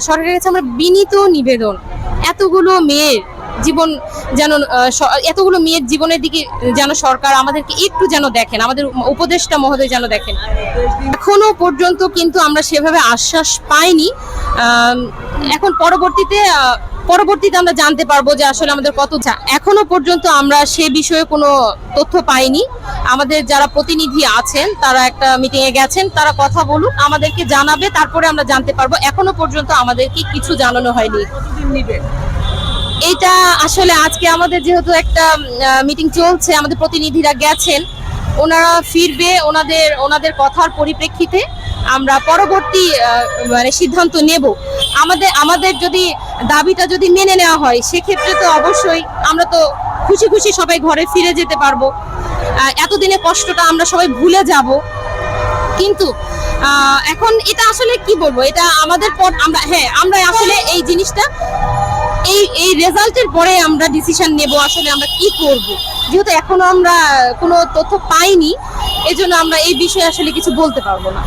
সরকারের কাছে আমরা বিনীত নিবেদন, এতগুলো মেয়ের জীবন যেন এতগুলো মেয়ের জীবনের দিকে যেন সরকার আমাদেরকে একটু যেন দেখেন, আমাদের উপদেষ্টা মহোদয় যেন দেখেন। এখনো পর্যন্ত কিন্তু আমরা সেভাবে আশ্বাস পাইনি। এখন পরবর্তীতে আমরা জানতে পারবো যে আসলে আমাদের কত এখনো পর্যন্ত আমরা সে বিষয়ে কোনো তথ্য পাইনি। আমাদের যারা প্রতিনিধি আছেন তারা একটা মিটিং এ গেছেন, তারা কথা বলুক, আমাদেরকে জানাবে, তারপরে আমরা জানতে পারবো। এখনো পর্যন্ত আমাদেরকে কিছু জানানো হয়নি। এটা আসলে আজকে আমাদের যেহেতু একটা মিটিং চলছে, আমাদের প্রতিনিধিরা গেছেন, ওনারা ফিরবে, ওনাদের কথার পরিপ্রেক্ষিতে আমরা পরবর্তী মানে সিদ্ধান্ত নেব। আমাদের যদি দাবিটা যদি মেনে নেওয়া হয়, সেক্ষেত্রে তো অবশ্যই আমরা তো খুশি খুশি সবাই ঘরে ফিরে যেতে পারবো, এতদিনে কষ্টটা আমরা সবাই ভুলে যাব। কিন্তু এখন এটা আসলে কি বলবো, এটা আমাদের পর আমরা আসলে এই জিনিসটা এই রেজাল্টের পরে আমরা ডিসিশন নেব আসলে আমরা কি করব। যেহেতু এখনো আমরা কোনো তথ্য পাইনি, এজন্য আমরা এই বিষয়ে আসলে কিছু বলতে পারবো না।